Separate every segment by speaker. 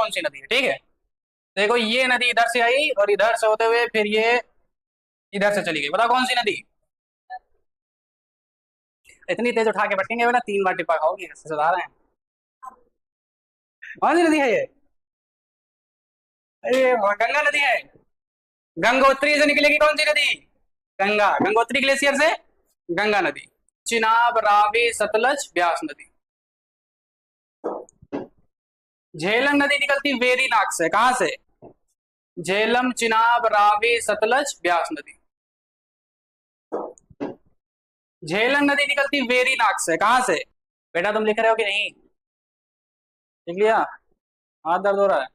Speaker 1: कौन सी नदी है, ठीक है। देखो ये नदी इधर से आई और इधर से होते हुए फिर ये इधर से चली गई, बताओ कौन सी नदी। इतनी तेज उठा के पटकेंगे बेटा 3 बार टिप्पा खाओगे, इससे सुधार रहे हैं। कौन सी नदी है ये, अरे गंगा नदी है। गंगोत्री से निकलेगी कौन सी नदी, गंगा, गंगोत्री ग्लेशियर से गंगा नदी। चिनाब, रावी, सतलज, ब्यास नदी। झेलम नदी निकलती वेरीनाग से, कहां से, झेलम, चिनाब, रावी, सतलज, ब्यास नदी। झेलम नदी निकलती वेरीनाग से, कहां से, बेटा तुम लिख रहे हो कि नहीं, लिख लिया, हाथ दर्द हो रहा है,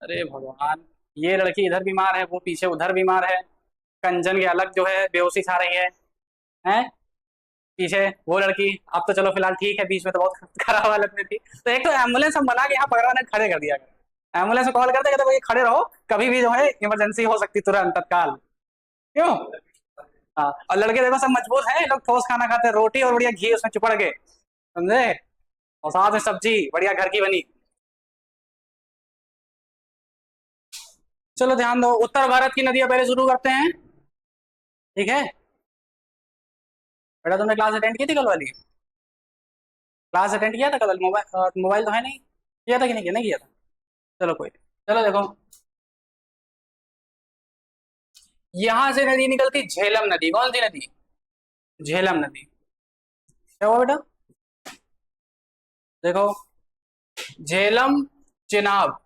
Speaker 1: अरे भगवान, ये लड़की इधर बीमार है, वो पीछे उधर बीमार है, कंजन के अलग जो है बेहोशी छा रही है पीछे वो लड़की। अब तो चलो फिलहाल ठीक है, बीच में तो बहुत खराब हालत में थी, तो एक तो एम्बुलेंस हम बना के यहाँ पकड़ा ने खड़े कर दिया, एम्बुलेंस में कॉल करते कहते भाई खड़े रहो, कभी भी जो है इमरजेंसी हो सकती तुरंत तत्काल, क्यों। हाँ, और लड़के देखो सब मजबूत हैं, लोग ठोस खाना खाते हैं, रोटी और बढ़िया घी उसमें चिपड़ के, समझे, और साथ में सब्जी बढ़िया घर की बनी। चलो ध्यान दो, उत्तर भारत की नदियां पहले शुरू करते हैं, ठीक है। बेटा तुमने क्लास अटेंड की थी कल वाली, क्लास अटेंड किया था कल, मोबाइल मोबाइल तो है नहीं, किया था कि नहीं किया, नहीं किया था, चलो कोई नहीं। चलो देखो, यहां से नदी निकलती झेलम नदी, कौन सी नदी, झेलम नदी। क्या हुआ बेटा, देखो झेलम, चिनाब,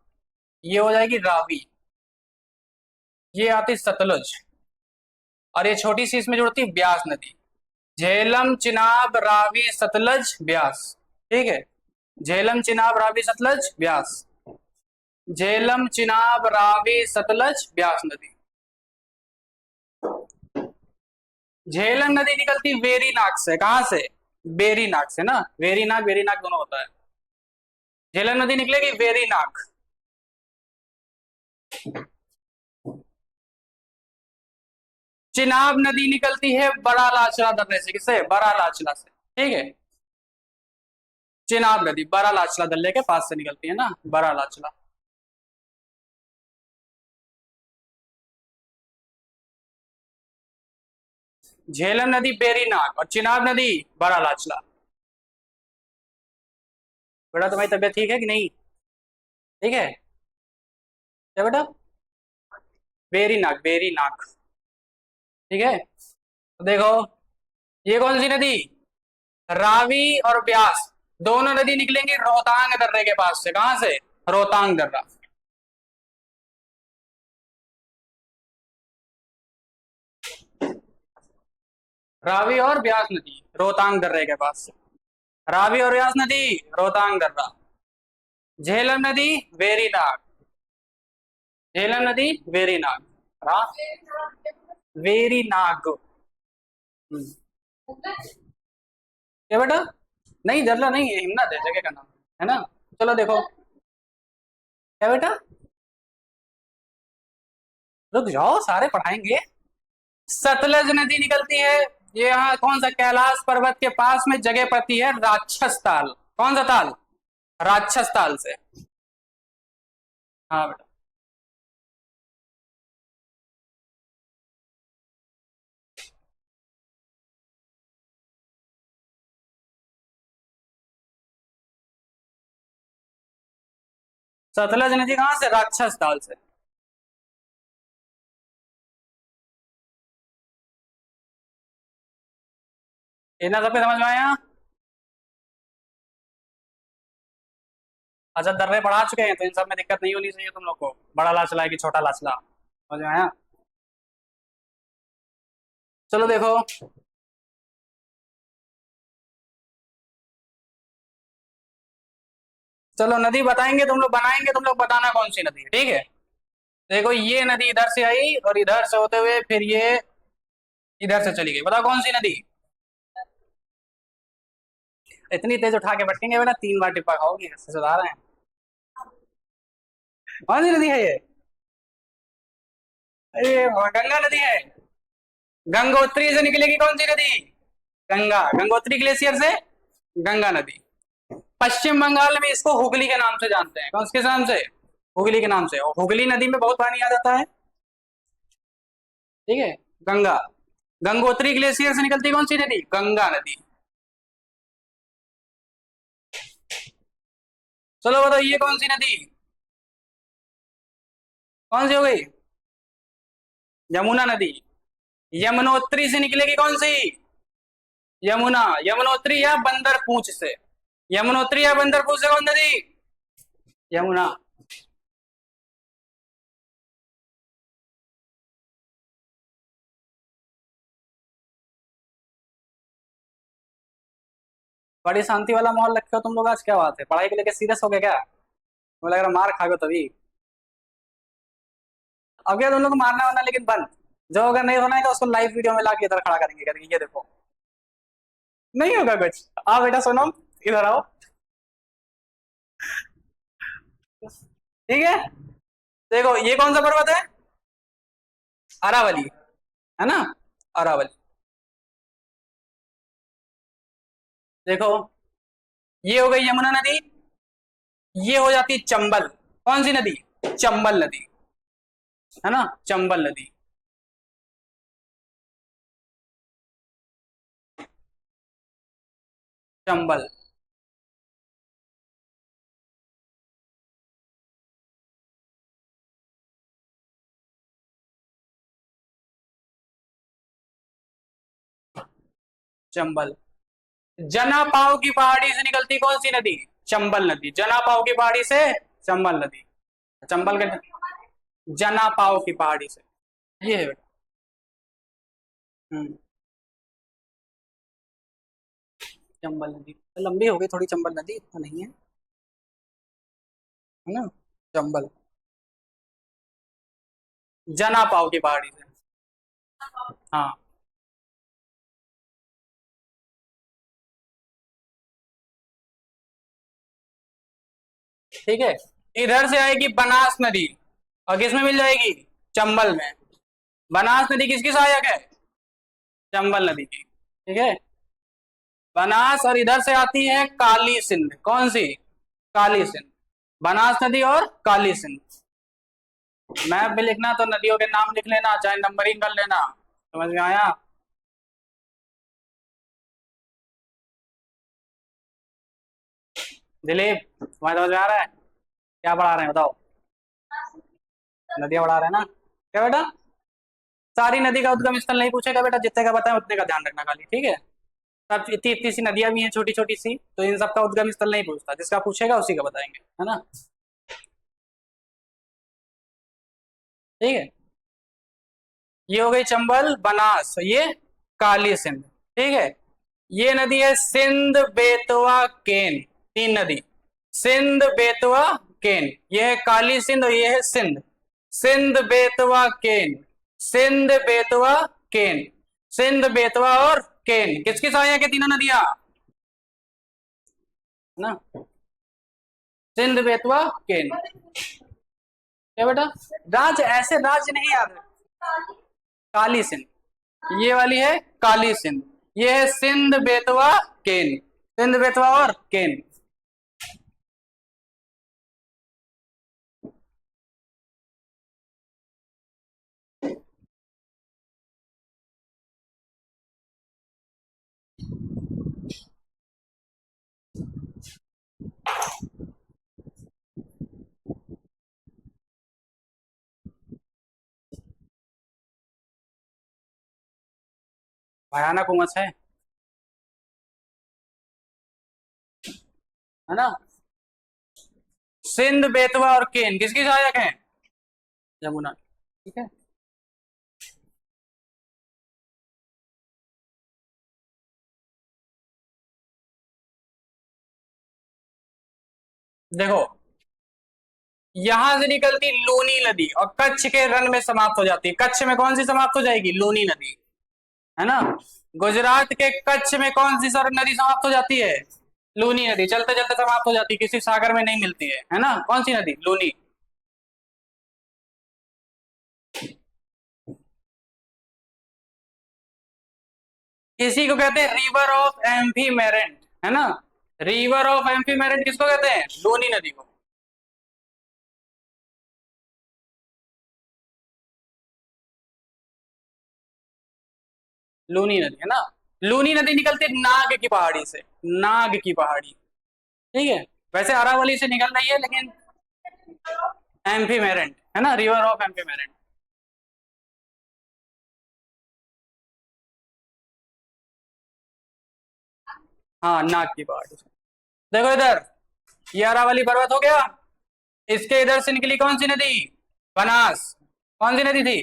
Speaker 1: ये हो जाएगी रावी, ये आती सतलुज, और ये छोटी सी इसमें जुड़ती ब्यास नदी। झेलम, चिनाब, रावी, सतलज, ब्यास, ठीक है। झेलम, चिनाब, रावी, सतलज, ब्यास। झेलम, चिनाब, रावी, सतलज, ब्यास नदी। झेलम नदी निकलती वेरीनाग से, कहां से, बेरीनाग से ना, वेरीनाग वेरीनाग दोनों होता है। झेलम नदी निकलेगी वेरीनाग। चिनाब नदी निकलती है बड़ा लाचला दर्रे से, किससे, बड़ा लाचला से, ठीक है। चिनाब नदी बड़ा लाचला दर्रे के पास से निकलती है ना, बड़ा लाचला। झेलम नदी बेरीनाग और चिनाब नदी बड़ा लाचला। बेटा तुम्हारी तबीयत ठीक है कि नहीं, ठीक है, क्या बेटा, बेरीनाग, बेरीनाग, ठीक है। तो देखो ये कौन सी नदी, रावी और ब्यास, दोनों नदी निकलेंगी रोहतांग दर्रे के पास से, कहां से, रोहतांग दर्रा। रावी और ब्यास नदी रोहतांग दर्रे के पास से, रावी और ब्यास नदी रोहतांग दर्रा। झेलम नदी वेरीनाग, झेलम नदी वेरीनाग, हाँ वेरीनाग। क्या बेटा, नहीं जरला नहीं है, हिमना है जगह का नाम, है ना। चलो देखो, क्या बेटा, रुक जाओ सारे पढ़ाएंगे। सतलज नदी निकलती है, ये यहाँ कौन सा, कैलाश पर्वत के पास में जगह पड़ती है, राक्षस ताल, कौन सा ताल, राक्षस ताल से, हाँ बेटा। सतलज नदी कहां से, राक्षस ताल से। इतना सब पे समझ में आया। अच्छा दर्रे पढ़ा चुके हैं तो इन सब में दिक्कत नहीं होनी चाहिए तुम लोग को, बड़ा लाचला है कि छोटा लाचला, समझ में आया। चलो देखो, चलो नदी बताएंगे तुम लोग, बनाएंगे तुम लोग, बताना कौन सी नदी है, ठीक है। देखो ये नदी इधर से आई और इधर से होते हुए फिर ये इधर से चली गई, बताओ कौन सी नदी। इतनी तेज उठा के पटकेंगे बेटा 3 बार टिप्पा खाओगी, इससे सुधार रहे हैं। कौन सी नदी है ये, अरे गंगा नदी है। गंगोत्री से निकलेगी कौन सी नदी, गंगा, गंगोत्री ग्लेशियर से गंगा नदी। पश्चिम बंगाल में इसको हुगली के नाम से जानते हैं। कौन के नाम से? हुगली के नाम से। और हुगली नदी में बहुत पानी आ जाता है, ठीक है। गंगा, गंगोत्री ग्लेशियर से निकलती कौन सी नदी? गंगा नदी। चलो बताओ ये कौन सी नदी, कौन सी हो गई? यमुना नदी। यमुनोत्री से निकलेगी कौन सी? यमुना। यमुनोत्री या बंदर पूंछ से, यमुनोत्री या बंदर पूंछ से कौन नदी? यमुना। बड़ी शांति वाला माहौल रखे हो तुम लोग आज, क्या बात है? पढ़ाई को लेकर सीरियस हो गया क्या? मुझे लग रहा मार खाओगे तभी। अब क्या तुम लोग को मारना वारना लेकिन बंद। जो अगर नहीं होना है तो उसको लाइव वीडियो में लाके इधर खड़ा करेंगे, करेंगे ये देखो। नहीं होगा कुछ। आओ बेटा सुनो, इधर आओ। ठीक है। देखो ये कौन सा पर्वत है? अरावली, है ना? अरावली। देखो ये हो गई यमुना नदी, ये हो जाती है चंबल। कौन सी नदी? चंबल नदी, है ना? चंबल नदी। चंबल। चंबल। जनापाव की पहाड़ी से निकलती कौन सी नदी? चंबल नदी। जनापाव की पहाड़ी से चंबल नदी। चंबल के जनापाव की पहाड़ी से, ये है बेटा। हम्म। चंबल नदी तो लंबी हो गई थोड़ी, चंबल नदी इतना नहीं है ना? चंबल। जनापाव की पहाड़ी से। हाँ। ठीक है। इधर से आएगी बनास नदी, और किसमें मिल जाएगी? चंबल में। बनास नदी किसकी सहायक है? चंबल नदी की, ठीक है। बनास, और इधर से आती है काली सिंध। कौन सी? काली सिंध। बनास नदी और काली सिंध। मैप भी लिखना तो नदियों के नाम लिख लेना, चाहे नंबरिंग कर लेना। समझ में आया? दिलीप तुम्हारे समझ में आ रहा है? क्या पढ़ा रहे हैं बताओ? नदियां पढ़ा रहे हैं ना? क्या बेटा? सारी नदी का उद्गम स्थल नहीं पूछेगा बेटा, जितने का बताएं उतने का ध्यान रखना खाली, ठीक है। सब इतनी इतनी सी नदियां भी हैं छोटी छोटी सी, तो इन सब का उद्गम स्थल नहीं पूछता, जिसका पूछेगा उसी का बताएंगे, है ना? ठीक है। ये हो गई चंबल, बनास, ये काली सिंध, ठीक है। ये नदी है सिंध बेतवा केन, तीन नदी। सिंध बेतवा केन, ये है काली सिंध और ये है सिंध। सिंध बेतवा केन, सिंध बेतवा केन, सिंध बेतवा और केन किसकी सहायक है तीनों नदियां? ना? सिंध बेतवा केन। क्या बेटा? राज्य ऐसे राज्य नहीं याद है। काली सिंध, ये वाली है काली सिंध, ये है सिंध बेतवा केन। सिंध बेतवा और केन। भयानक उमस है ना? सिंध बेतवा और केन किसकी सहायक है? यमुना, ठीक है। देखो यहां से निकलती लूनी नदी और कच्छ के रन में समाप्त हो जाती है। कच्छ में कौन सी समाप्त हो जाएगी? लूनी नदी, है ना? गुजरात के कच्छ में कौन सी सर नदी समाप्त हो जाती है? लूनी नदी। चलते चलते समाप्त हो जाती है, किसी सागर में नहीं मिलती है ना? कौन सी नदी? लूनी। इसी को कहते हैं रिवर ऑफ एम्फी मेरेंट, है ना? रिवर ऑफ एम्फीमेरन किसको कहते हैं? लूनी नदी को। लूनी नदी है ना। लूनी नदी निकलती है नाग की पहाड़ी से, नाग की पहाड़ी। ठीक है। वैसे अरावली से निकल रही है लेकिन एम्फीमेरन है ना, रिवर ऑफ एम्फीमेरन। हाँ, नाग की पहाड़ी से। देखो इधर, ये अरावली पर्वत हो गया। इसके इधर से निकली कौन सी नदी? बनास। कौन सी नदी थी?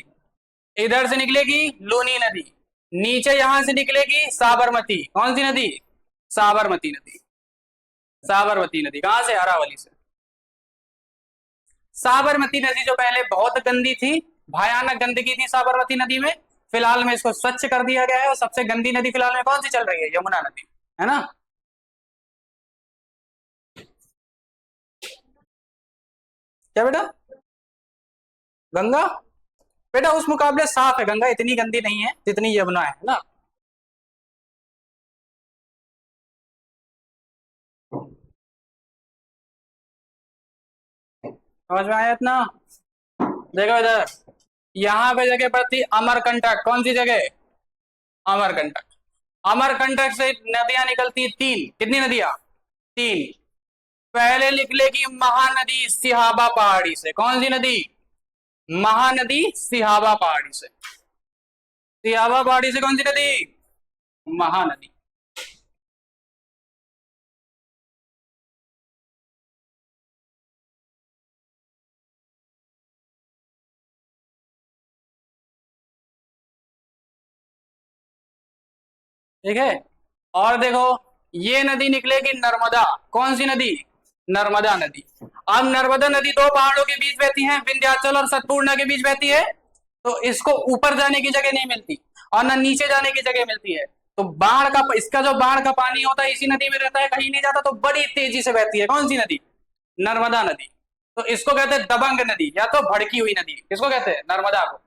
Speaker 1: इधर से निकलेगी लूनी नदी। नीचे यहां से निकलेगी साबरमती। कौन सी नदी? साबरमती नदी। साबरमती नदी कहां से? अरावली से। साबरमती नदी जो पहले बहुत गंदी थी, भयानक गंदगी थी साबरमती नदी में, फिलहाल में इसको स्वच्छ कर दिया गया है। और सबसे गंदी नदी फिलहाल में कौन सी चल रही है? यमुना नदी, है ना। क्या बेटा? गंगा? बेटा उस मुकाबले साफ है, गंगा इतनी गंदी नहीं है जितनी यमुना है ना। समझ में आया इतना? देखो इधर, यहाँ पे जगह पड़ती अमरकंटक। कौन सी जगह? अमरकंटक। अमरकंटक से नदियां निकलती तीन। कितनी नदियां? तीन। पहले निकलेगी महानदी सिहाबा पहाड़ी से। कौन सी नदी? महानदी सिहाबा पहाड़ी से। सिहाबा पहाड़ी से कौन सी नदी? महानदी। ठीक है। और देखो, ये नदी निकलेगी नर्मदा। कौन सी नदी? नर्मदा नदी। अब नर्मदा नदी दो पहाड़ों के बीच बहती है, विंध्याचल और सतपूर्णा के बीच बहती है। तो इसको ऊपर जाने की जगह नहीं मिलती और ना नीचे जाने की जगह मिलती है। तो बाढ़ का, इसका जो बाढ़ का पानी होता है इसी नदी में रहता है, कहीं नहीं जाता, तो बड़ी तेजी से बहती है। कौन सी नदी? नर्मदा नदी। तो इसको कहते हैं दबंग नदी या तो भड़की हुई नदी। किसको कहते हैं? नर्मदा को।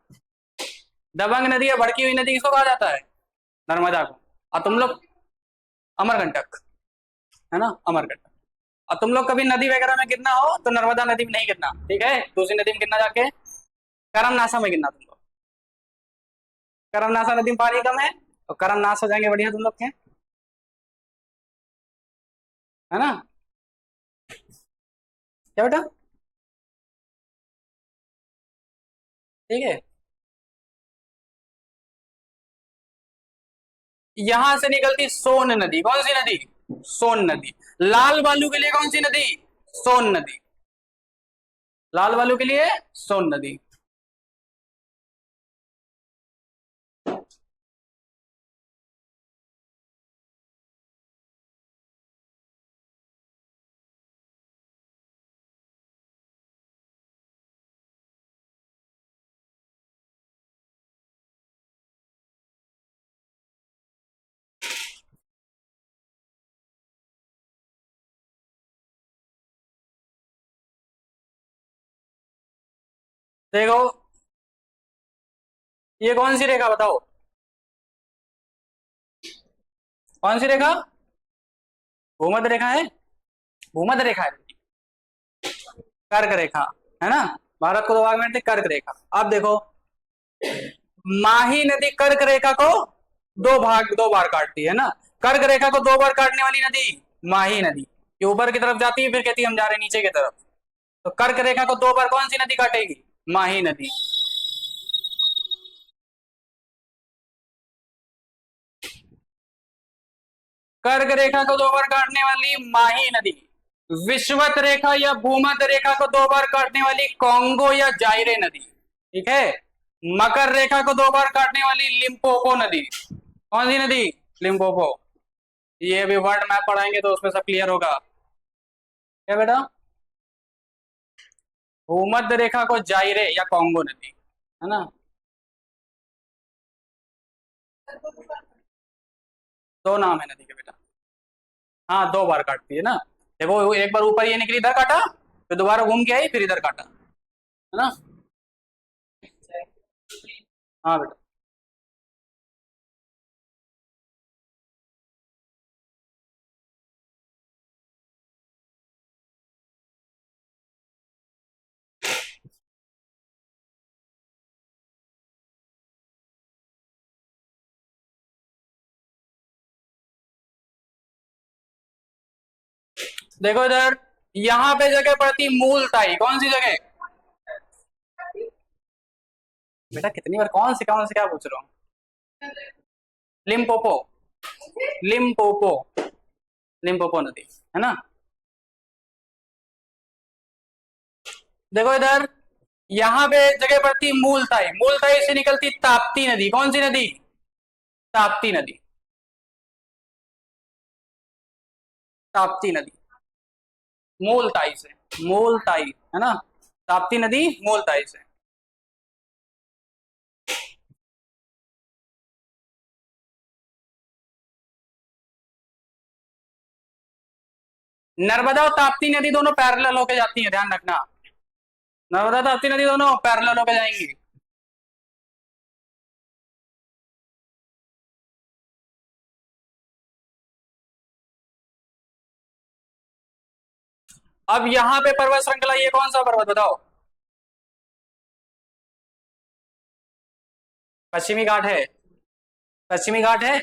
Speaker 1: दबंग नदी या भड़की हुई नदी किसको कहा जाता है? नर्मदा को। और तुम लोग, अमरकंटक, है ना, अमरकंटक। और तुम लोग कभी नदी वगैरह में गिरना हो तो नर्मदा नदी में नहीं गिरना, ठीक है? दूसरी नदी में गिरना जाके, करमनाशा में गिरना तुम लोग। करमनाशा नदी में पानी कम है तो करम नाश हो जाएंगे बढ़िया तुम लोग के, है ना। क्या बेटा? ठीक है। यहां से निकलती सोन नदी। कौन सी नदी? सोन नदी। लाल बालू के लिए कौन सी नदी? सोन नदी। लाल बालू के लिए सोन नदी। देखो, ये कौन सी रेखा बताओ? कौन सी रेखा? भूमध्य रेखा है। भूमध्य रेखा है। कर्क रेखा, है ना। भारत को दो भाग में बांटते कर्क रेखा। अब देखो, माही नदी कर्क रेखा को दो बार काटती है ना। कर्क रेखा को दो बार काटने वाली नदी माही नदी। ये ऊपर की तरफ जाती है फिर कहती है हम जा रहे हैं नीचे की तरफ। तो कर्क रेखा को दो बार कौन सी नदी काटेगी? माही नदी। कर्क रेखा को दो बार काटने वाली माही नदी। विषुवत रेखा या भूमध्य रेखा को दो बार काटने वाली कांगो या जायरे नदी। ठीक है। मकर रेखा को दो बार काटने वाली लिम्पोपो नदी। कौन सी नदी? लिम्पोपो। ये भी वर्ड मैप पढ़ाएंगे तो उसमें सब क्लियर होगा। क्या बेटा? भूमध्य रेखा को जायरे या कांगो नदी, है ना। दो नाम है नदी के बेटा। हाँ, दो बार काटती है ना। देखो, एक बार ऊपर ये निकली इधर काटा, फिर दोबारा घूम के आई फिर इधर काटा, है ना। हाँ बेटा। देखो इधर, यहां पे जगह पड़ती मूलताई, कौन सी जगह? बेटा कितनी बार कौन से क्या पूछ रहा हूँ? लिम्पोपो, लिम्पोपो, लिम्पोपो नदी, है ना। देखो इधर, यहां पे जगह पड़ती मूलताई, मूलताई से निकलती ताप्ती नदी, कौन सी नदी? ताप्ती नदी, ताप्ती नदी, मूलताई से, मूलताई, है ना। ताप्ती नदी मूलताई से। नर्मदा और ताप्ती नदी दोनों पैरेलल होकर जाती हैं, ध्यान रखना। नर्मदा ताप्ती नदी दोनों पैरेलल होकर जाएंगी। अब यहां पे पर्वत श्रृंखला, ये कौन सा पर्वत बताओ? पश्चिमी घाट है, पश्चिमी घाट है।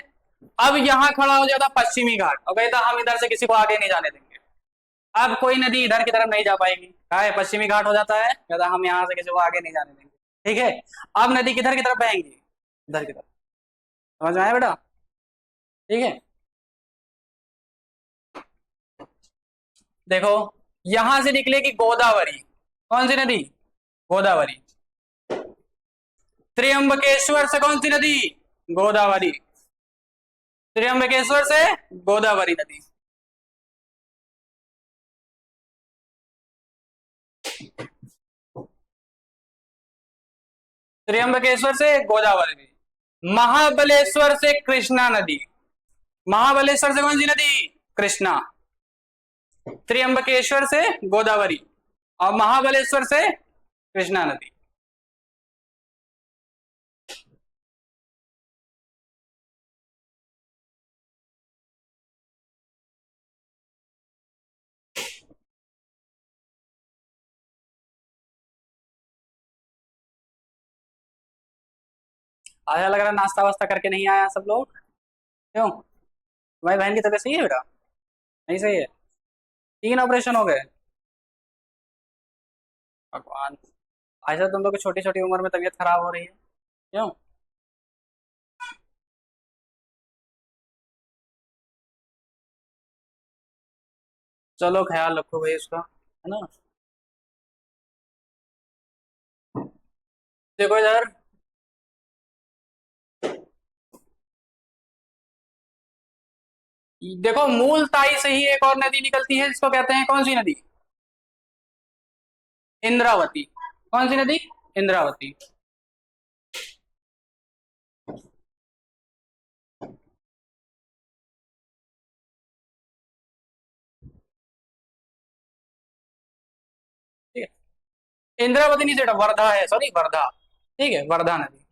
Speaker 1: अब यहां खड़ा हो जाता पश्चिमी घाट और कहता हम इधर से किसी को आगे नहीं जाने देंगे। अब कोई नदी इधर की तरफ नहीं जा पाएगी, कहा है पश्चिमी घाट हो जाता है, कहता हम यहां से किसी को आगे नहीं जाने देंगे। ठीक है, अब नदी किधर की तरफ बहेंगी? इधर की तरफ। समझ में आया बेटा? ठीक है, देखो यहां से निकलेगी गोदावरी, कौन सी नदी? गोदावरी। त्र्यंबकेश्वर से कौन सी नदी? गोदावरी। त्र्यंबकेश्वर से गोदावरी नदी। त्र्यंबकेश्वर से गोदावरी नदी। महाबलेश्वर से कृष्णा नदी, महाबलेश्वर से कौन सी नदी? कृष्णा। त्र्यंबकेश्वर से गोदावरी और महाबलेश्वर से कृष्णा नदी। आया लग रहा नाश्ता वास्ता करके नहीं आया सब लोग, क्यों? तुम्हारी बहन की तबीयत सही है बेटा? नहीं सही है? 3 ऑपरेशन हो गए? भगवान, ऐसा तुम लोग की छोटी छोटी उम्र में तबीयत खराब हो रही है, क्यों? चलो ख्याल रखो भाई उसका, है ना। देखो इधर, देखो मूलताई से ही एक और नदी निकलती है जिसको कहते हैं कौन सी नदी? इंद्रावती। कौन सी नदी? इंद्रावती। ठीक है, इंद्रावती नहीं सेटा, वर्धा है, सॉरी वर्धा। ठीक है, वर्धा नदी।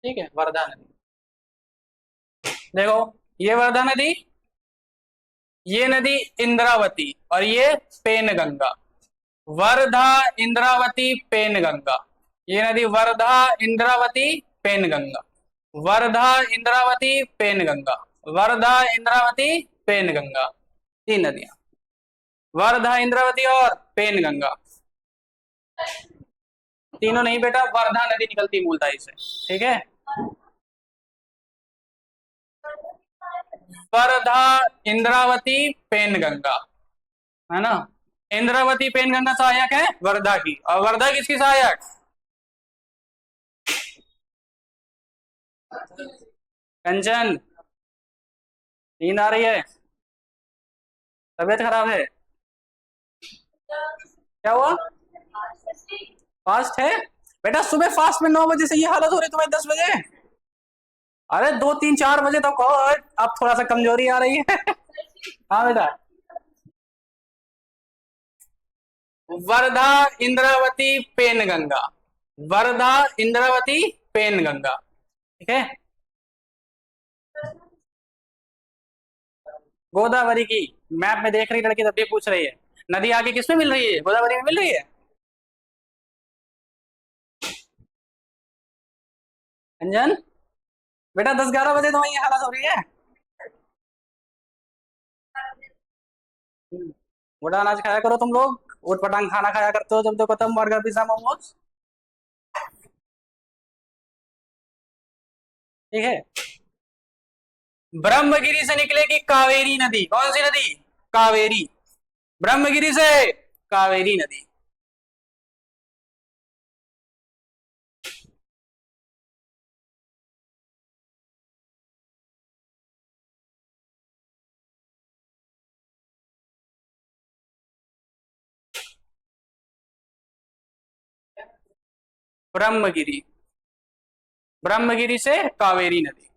Speaker 1: ठीक है, वर्धा नदी। देखो, ये वर्धा नदी, ये नदी इंद्रावती और ये पेनगंगा। वर्धा, इंद्रावती, पेनगंगा। ये नदी वर्धा, इंद्रावती, पेनगंगा। वर्धा, इंद्रावती, पेनगंगा। वर्धा, इंद्रावती, पेनगंगा। 3 नदियां, वर्धा, इंद्रावती और पेनगंगा। तीनों नहीं बेटा, वर्धा नदी निकलती मूलताई से। ठीक है, वर्धा, इंद्रावती, पेनगंगा, है ना। इंद्रावती पेनगंगा सहायक है वर्धा की, और वर्धा किसकी सहायक? कंचन, नींद आ रही है? तबीयत खराब है? क्या हुआ? फास्ट है? बेटा सुबह फास्ट में 9 बजे से ये हालत हो रही तुम्हें 10 बजे? अरे 2 3 4 बजे तक हो, अब थोड़ा सा कमजोरी आ रही है। हाँ बेटा। वर्धा, इंद्रावती, पेनगंगा। वर्धा, इंद्रावती, पेनगंगा। ठीक है, गोदावरी की मैप में देख रही लड़की तब भी पूछ रही है, नदी आगे किसमें मिल रही है? गोदावरी में मिल रही है। अंजन, बेटा 10-11 बजे तुम्हारी ये हालत हो रही है। मोटा अनाज खाया करो तुम लोग, ऊट पटांग खाना खाया करते हो जब देखो तब, बर्गर पिज्जा मोमोज। ठीक है। ब्रह्मगिरी से निकलेगी कावेरी नदी, कौन सी नदी? कावेरी। ब्रह्मगिरी से कावेरी नदी। ब्रह्मगिरी, ब्रह्मगिरी से कावेरी नदी।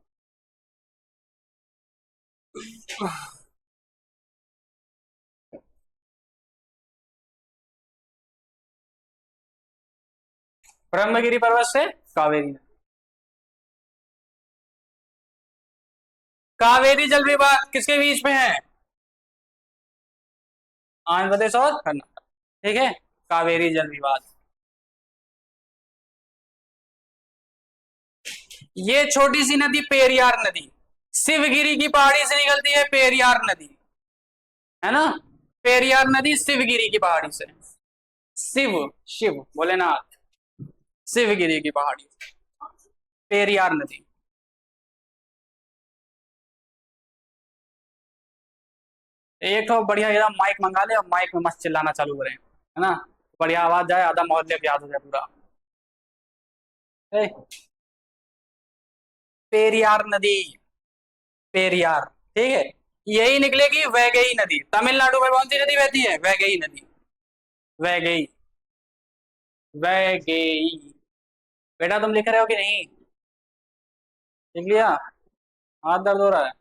Speaker 1: ब्रह्मगिरी पर्वत से कावेरी नदी। कावेरी जल विवाद किसके बीच में है? आंध्र प्रदेश और कर्नाटक। ठीक है, कावेरी जल विवाद। ये छोटी सी नदी पेरियार नदी, शिवगिरी की पहाड़ी से निकलती है पेरियार नदी, है ना। पेरियार नदी शिवगिरी की पहाड़ी से, शिव, शिव भोलेनाथ, शिवगिरी की पहाड़ी, पेरियार नदी। एक तो बढ़िया एकदम माइक मंगा ले और माइक में मस्त चिल्लाना चालू करें, है ना। बढ़िया आवाज जाए, आधा मोहल्ले को याद हो जाए पूरा। ए, पेरियार नदी, पेरियार। ठीक है, यही निकलेगी वैगई नदी। तमिलनाडु में कौन सी नदी बहती है? वैगई नदी, वैगई, वैगई। बेटा तुम लिख रहे हो कि नहीं? लिख लिया? हाथ दर्द हो रहा है?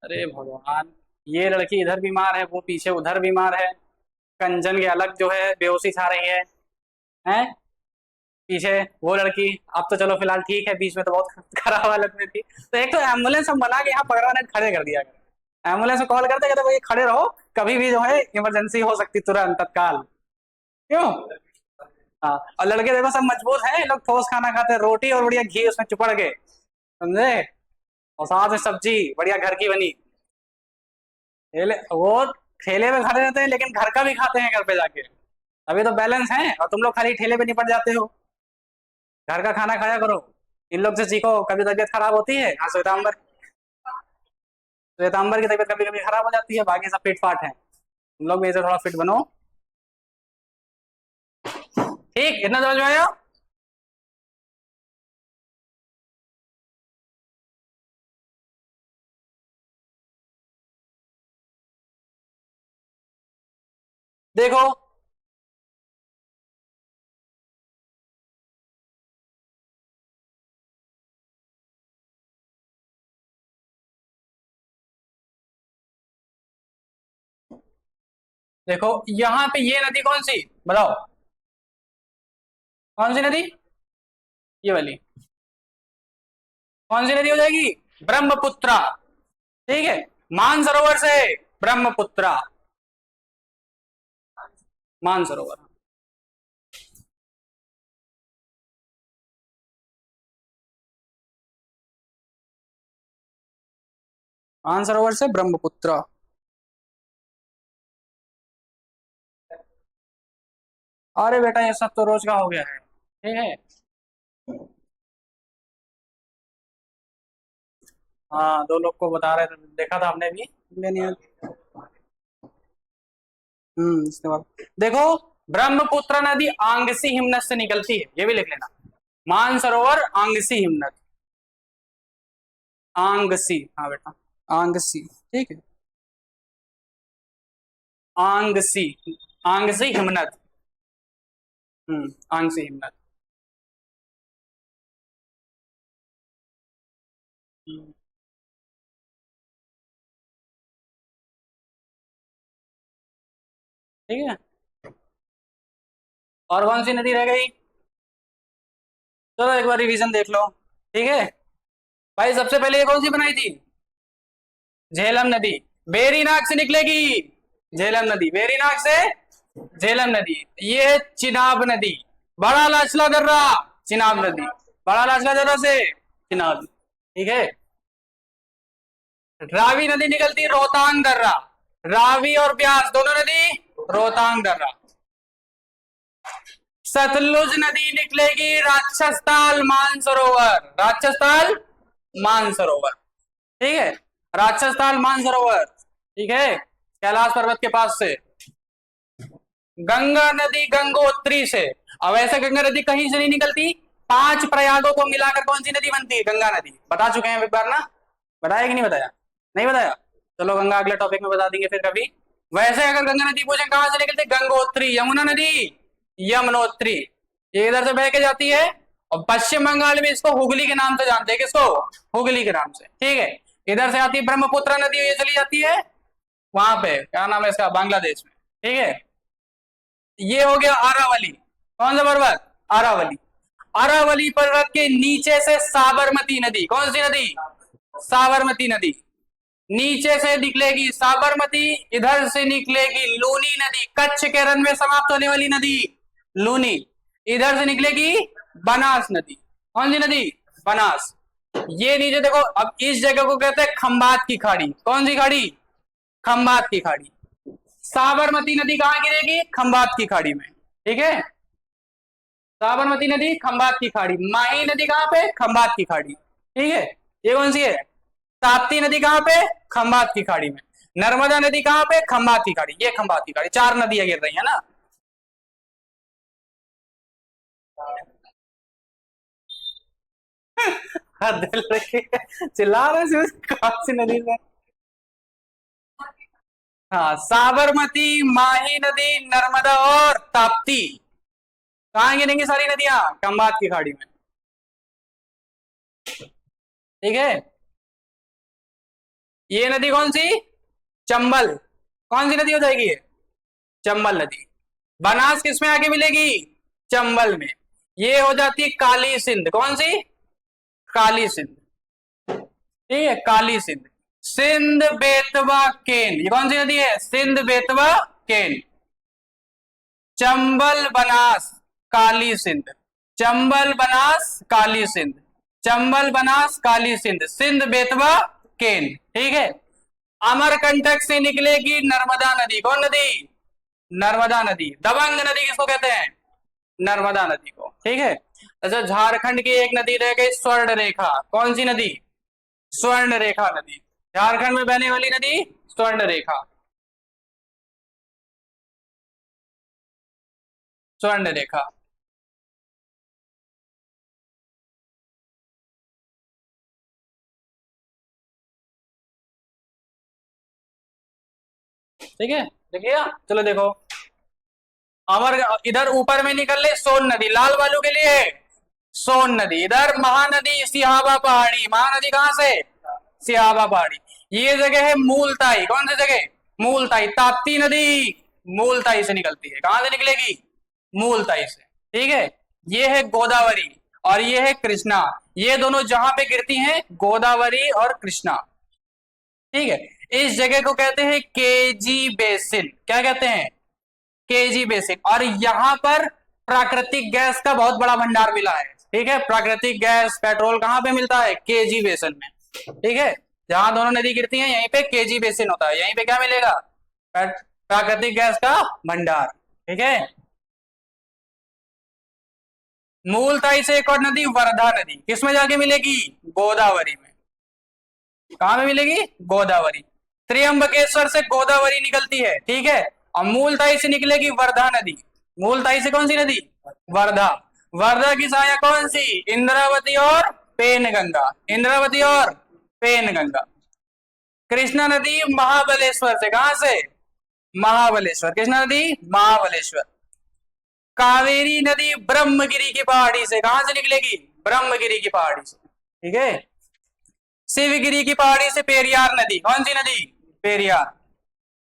Speaker 1: अरे भगवान, ये लड़की इधर बीमार है, वो पीछे उधर बीमार है। कंजन के अलग जो है बेहोशी छा रही है, हैं? पीछे वो लड़की, अब तो चलो फिलहाल ठीक है, बीच में तो बहुत खराब हालत में थी। तो एक तो एम्बुलेंस हम बना के यहाँ पकड़वाने खड़े कर दिया कर, एम्बुलेंस में कॉल करते कहते भाई खड़े रहो, कभी भी जो है इमरजेंसी हो सकती तुरंत तत्काल। क्यों? हाँ, और लड़के देखो सब मजबूत हैं, लोग ठोस खाना खाते हैं, रोटी और बढ़िया घी उसमें चुपड़ के, समझे, और साथ में सब्जी बढ़िया घर की बनी। ठेले वो ठेले में खड़े रहते हैं लेकिन घर का भी खाते हैं घर पे जाके। अभी तो बैलेंस है, और तुम लोग खाली ठेले पे निपट जाते हो। घर का खाना खाया करो, इन लोग से सीखो। कभी तबीयत खराब होती है, हाँ श्वेतांबर, श्वेतांबर की तबीयत कभी कभी खराब हो जाती है, बाकी सब फिट फाट है। तुम लोग भी ऐसे थोड़ा फिट बनो। ठीक, इतना समझ में आया? देखो, देखो यहाँ पे ये नदी कौन सी बताओ? कौन सी नदी? ये वाली कौन सी नदी हो जाएगी? ब्रह्मपुत्रा। ठीक है, मानसरोवर से ब्रह्मपुत्रा, मानसरोवर। मानसरोवर से ब्रह्मपुत्र। अरे बेटा ये सब तो रोज का हो गया है, ठीक है। हाँ, दो लोग को बता रहे थे, देखा था हमने भी। नहीं, इसके बाद देखो, ब्रह्मपुत्र नदी आंगसी हिमनद से निकलती है, ये भी लिख लेना। मानसरोवर आंगसी हिमनद, आंगसी, हाँ बेटा, आंगसी। ठीक है, आंगसी, आंगसी हिमनद। आंगसी हिमनद। हम्म, ठीक है। और कौन सी नदी रह गई? चलो एक बार रिवीजन देख लो। ठीक है भाई, सबसे पहले ये कौन सी बनाई थी? झेलम नदी, वेरीनाग से निकलेगी। झेलम नदी वेरीनाग से, झेलम नदी। ये है चिनाब नदी, बड़ा लाचला दर्रा, चिनाब नदी। बड़ा लाचला जरा से चिनाब, ठीक है। रावी नदी निकलती रोहतांग दर्रा, रावी और ब्यास दोनों नदी रोहतांग दर्रा। सतलुज नदी निकलेगी राक्षसताल मानसरोवर, राक्षसताल मानसरोवर, ठीक है, राक्षसताल मानसरोवर, ठीक है, कैलाश पर्वत के पास से। गंगा नदी गंगोत्री से, अब ऐसे गंगा नदी कहीं से नहीं निकलती, 5 प्रयागों को मिलाकर कौन सी नदी बनती है? गंगा नदी। बता चुके हैं एक बार ना, बताया कि नहीं बताया? नहीं बताया, चलो गंगा अगले टॉपिक में बता देंगे फिर कभी। वैसे अगर गंगा नदी पूछे कहां से निकलती, गंगोत्री। यमुना नदी यमुनोत्री, ये इधर से बह के जाती है, और पश्चिम बंगाल में इसको हुगली के नाम से जानते हैं। किसको? हुगली के नाम से, ठीक है। इधर से आती है ब्रह्मपुत्र नदी, ये चली जाती है वहां पे, क्या नाम है इसका, बांग्लादेश में, ठीक है। ये हो गया अरावली। कौन सा पर्वत? अरावली। अरावली पर्वत के नीचे से साबरमती नदी, कौन सी नदी? साबरमती नदी। नीचे से निकलेगी साबरमती, इधर से निकलेगी लूनी नदी, कच्छ के रन में समाप्त होने वाली नदी लूनी। इधर से निकलेगी बनास नदी। कौन सी नदी? बनास। ये नीचे देखो, अब इस जगह को कहते हैं खंबात की खाड़ी। कौन सी खाड़ी? खंबात की खाड़ी। साबरमती नदी कहां गिरेगी? खंबात की खाड़ी में, ठीक है। साबरमती नदी खंबात की खाड़ी। माही नदी कहां पे? खंबात की खाड़ी, ठीक है। ये कौन सी है? ताप्ती नदी कहां पे? खंबात की खाड़ी में। नर्मदा नदी कहां पे? खंबात की खाड़ी। ये खंबात की खाड़ी, 4 नदियां गिर रही है ना। चिल्ला रहे कौन सी नदी से? हाँ, साबरमती, माही नदी, नर्मदा और ताप्ती कहां गिरेंगी सारी नदियां? खंबात की खाड़ी में, ठीक है। ये नदी कौन सी? चंबल। कौन सी नदी हो जाएगी ये? चंबल नदी। बनास किसमें आगे मिलेगी? चंबल में। ये हो जाती काली सिंध। कौन सी? काली सिंध, ठीक है, काली सिंध। सिंध बेतवा केन, ये कौन सी नदी है? सिंध बेतवा केन। चंबल बनास काली सिंध, चंबल बनास काली सिंध, चंबल बनास काली सिंध, सिंध बेतवा केन, ठीक है। अमरकंटक से निकलेगी नर्मदा नदी। कौन नदी? नर्मदा नदी। दबंग नदी किसको कहते हैं? नर्मदा नदी को, ठीक है। अच्छा, झारखंड की एक नदी रह गई स्वर्ण रेखा। कौन सी नदी? स्वर्ण रेखा नदी। झारखंड में बहने वाली नदी स्वर्ण रेखा, स्वर्ण रेखा। ठीक है, देखिए, चलो देखो, अमर इधर ऊपर में निकल ले सोन नदी, लाल बालू के लिए सोन नदी। इधर महानदी सिहावा पहाड़ी, महानदी कहां से? सिहावा पहाड़ी। ये जगह है मूलताई। कौन सी जगह? मूलताई। ताप्ती नदी मूलताई से निकलती है। कहां से निकलेगी? मूलताई से, ठीक है। ये है गोदावरी और ये है कृष्णा। ये दोनों जहां पे गिरती हैं, गोदावरी और कृष्णा, ठीक है। इस जगह को कहते हैं केजी बेसिन। क्या कहते हैं? KG basin. और यहां पर प्राकृतिक गैस का बहुत बड़ा भंडार मिला है, ठीक है। प्राकृतिक गैस, पेट्रोल कहां पे मिलता है? केजी बेसिन में, ठीक है। जहां दोनों नदी गिरती हैं यहीं पे केजी बेसिन होता है। यहीं पे क्या मिलेगा? प्राकृतिक गैस का भंडार, ठीक है। मूलताई से एक और नदी वर्धा नदी, किसमें जाके मिलेगी? गोदावरी में। कहां में मिलेगी? गोदावरी। त्र्यंबकेश्वर से गोदावरी निकलती है, ठीक है। और मूलताई से निकलेगी वर्धा नदी। मूलताई से कौन सी नदी? वर्धा। वर्धा की सहायक कौन सी? इंद्रावती और पेनगंगा। इंद्रावती और पेनगंगा। कृष्णा नदी महाबलेश्वर से, कहां से? महाबलेश्वर। कृष्णा नदी महाबलेश्वर। कावेरी नदी ब्रह्मगिरी की पहाड़ी से, कहां से निकलेगी? ब्रह्मगिरी की पहाड़ी से, ठीक है। शिवगिरी की पहाड़ी से पेरियार नदी। कौन सी नदी? पेरियार।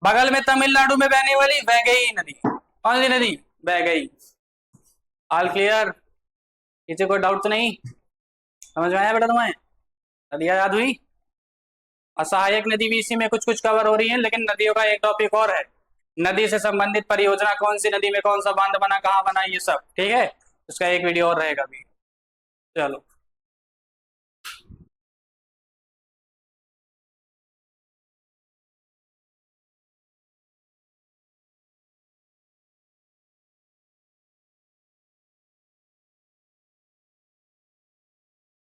Speaker 1: बगल में तमिलनाडु में बहने वाली वैगई नदी। कौन सी नदी? वैगई। All clear? किसी कोई डाउट तो नहीं? समझ में आया बेटा तुम्हें? नदियां याद हुई? असहायक नदी भी इसी में कुछ कुछ कवर हो रही है, लेकिन नदियों का एक टॉपिक और है, नदी से संबंधित परियोजना, कौन सी नदी में कौन सा बांध बना, कहाँ बना, ये सब, ठीक है। उसका एक वीडियो और रहेगा भी। चलो।